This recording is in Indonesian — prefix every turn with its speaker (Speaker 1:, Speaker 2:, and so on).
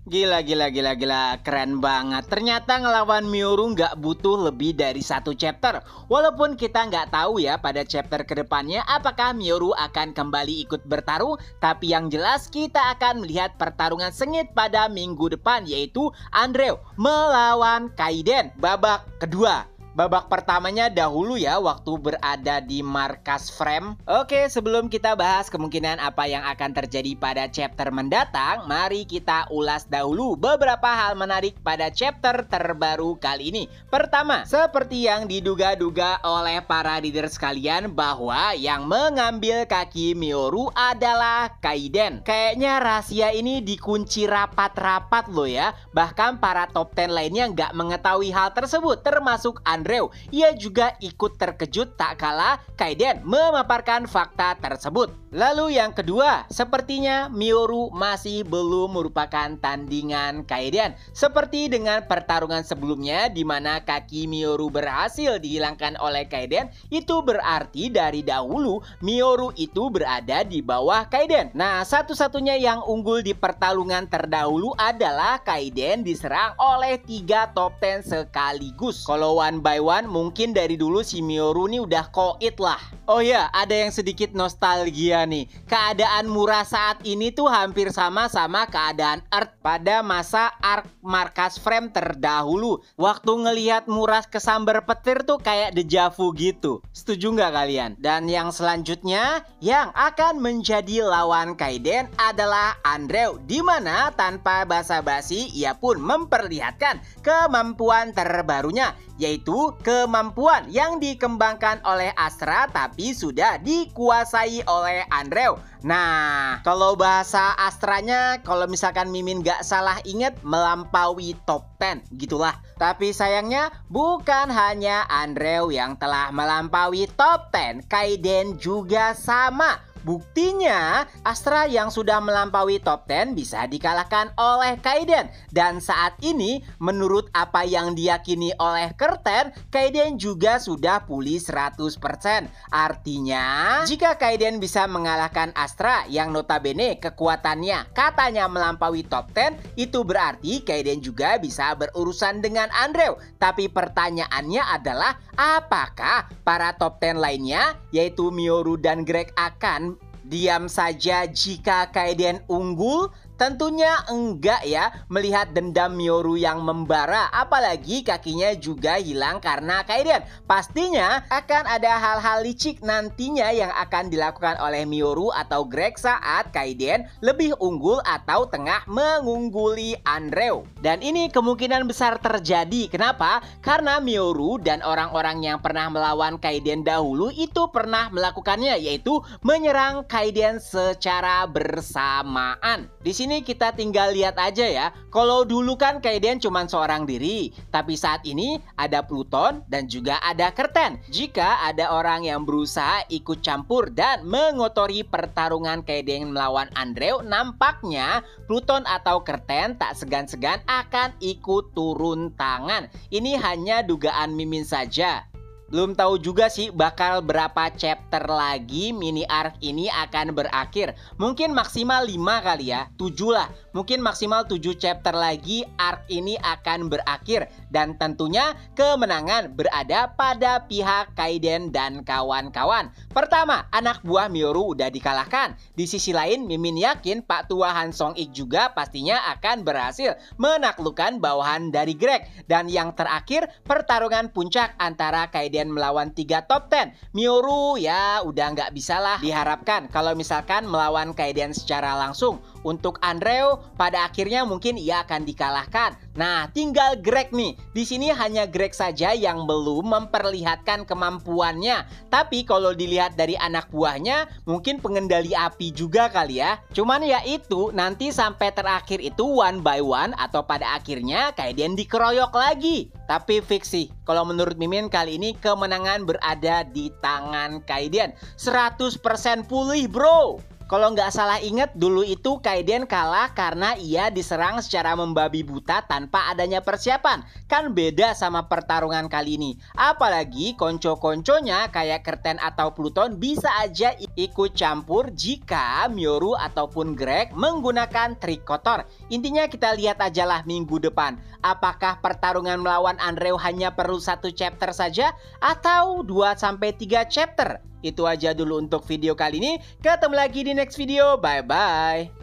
Speaker 1: Gila, gila, gila, gila, keren banget. Ternyata ngelawan Mioru nggak butuh lebih dari satu chapter. Walaupun kita nggak tahu ya pada chapter kedepannya apakah Mioru akan kembali ikut bertarung. Tapi yang jelas kita akan melihat pertarungan sengit pada minggu depan, yaitu Andrew melawan Kaiden babak kedua. Babak pertamanya dahulu ya waktu berada di markas Frame. Oke, sebelum kita bahas kemungkinan apa yang akan terjadi pada chapter mendatang, mari kita ulas dahulu beberapa hal menarik pada chapter terbaru kali ini. Pertama, seperti yang diduga-duga oleh para reader sekalian bahwa yang mengambil kaki Mioru adalah Kaiden. Kayaknya rahasia ini dikunci rapat-rapat loh ya. Bahkan para top 10 lainnya nggak mengetahui hal tersebut, termasuk Andrew. Ia juga ikut terkejut tak kalah Kaiden memaparkan fakta tersebut. Lalu yang kedua, sepertinya Mioru masih belum merupakan tandingan Kaiden. Seperti dengan pertarungan sebelumnya di mana kaki Mioru berhasil dihilangkan oleh Kaiden, itu berarti dari dahulu Mioru itu berada di bawah Kaiden. Nah, satu-satunya yang unggul di pertarungan terdahulu adalah Kaiden diserang oleh 3 top 10 sekaligus. Kalau one by one mungkin dari dulu si Mioru nih udah koit lah. Oh ya, ada yang sedikit nostalgia nih. Keadaan Mura saat ini tuh hampir sama keadaan Earth pada masa arc markas Frame terdahulu. Waktu ngelihat Mura kesambar petir tuh kayak dejavu gitu. Setuju nggak kalian? Dan yang selanjutnya yang akan menjadi lawan Kaiden adalah Andrew, dimana tanpa basa-basi ia pun memperlihatkan kemampuan terbarunya, yaitu kemampuan yang dikembangkan oleh Astra tapi sudah dikuasai oleh Andrew. Nah, kalau bahasa Astranya, kalau misalkan Mimin gak salah ingat, melampaui top 10 gitulah. Tapi sayangnya bukan hanya Andrew yang telah melampaui top 10, Kaiden juga sama. Buktinya, Astra yang sudah melampaui top 10 bisa dikalahkan oleh Kaiden. Dan saat ini, menurut apa yang diyakini oleh Curtain, Kaiden juga sudah pulih 100%. Artinya, jika Kaiden bisa mengalahkan Astra yang notabene kekuatannya katanya melampaui top 10, itu berarti Kaiden juga bisa berurusan dengan Andrew. Tapi pertanyaannya adalah, apakah para top 10 lainnya, yaitu Mioru dan Greg, akan diam saja jika Kaiden unggul? Tentunya enggak ya, melihat dendam Mioru yang membara, apalagi kakinya juga hilang karena Kaiden. Pastinya akan ada hal-hal licik nantinya yang akan dilakukan oleh Mioru atau Greg saat Kaiden lebih unggul atau tengah mengungguli Andrew. Dan ini kemungkinan besar terjadi. Kenapa? Karena Mioru dan orang-orang yang pernah melawan Kaiden dahulu itu pernah melakukannya, yaitu menyerang Kaiden secara bersamaan. Di sini kita tinggal lihat aja ya. Kalau dulu kan Kaiden cuma seorang diri, tapi saat ini ada Pluton dan juga ada Curtain. Jika ada orang yang berusaha ikut campur dan mengotori pertarungan Kaiden melawan Andrew, nampaknya Pluton atau Curtain tak segan-segan akan ikut turun tangan. Ini hanya dugaan Mimin saja. Belum tahu juga sih bakal berapa chapter lagi mini arc ini akan berakhir. Mungkin maksimal 5 kali ya, 7 lah. Mungkin maksimal 7 chapter lagi arc ini akan berakhir. Dan tentunya kemenangan berada pada pihak Kaiden dan kawan-kawan. Pertama, anak buah Mioru udah dikalahkan. Di sisi lain, Mimin yakin Pak Tua Han Song Ik juga pastinya akan berhasil menaklukkan bawahan dari Greg. Dan yang terakhir, pertarungan puncak antara Kaiden melawan 3 top 10. Mioru ya udah nggak bisa lah diharapkan kalau misalkan melawan Kaiden secara langsung. Untuk Andrew pada akhirnya mungkin ia akan dikalahkan. Nah, tinggal Greg nih. Di sini hanya Greg saja yang belum memperlihatkan kemampuannya. Tapi kalau dilihat dari anak buahnya, mungkin pengendali api juga kali ya. Cuman ya itu, nanti sampai terakhir itu one by one atau pada akhirnya Kaiden dikeroyok lagi. Tapi fix sih, kalau menurut Mimin kali ini kemenangan berada di tangan Kaiden. 100% pulih bro. Kalau nggak salah ingat dulu itu Kaiden kalah karena ia diserang secara membabi buta tanpa adanya persiapan. Kan beda sama pertarungan kali ini. Apalagi konco-konconya kayak Kerten atau Pluton bisa aja ikut campur jika Mioru ataupun Greg menggunakan trik kotor. Intinya kita lihat aja lah minggu depan. Apakah pertarungan melawan Andrew hanya perlu 1 chapter saja atau 2-3 chapter? Itu aja dulu untuk video kali ini. Ketemu lagi di next video. Bye-bye.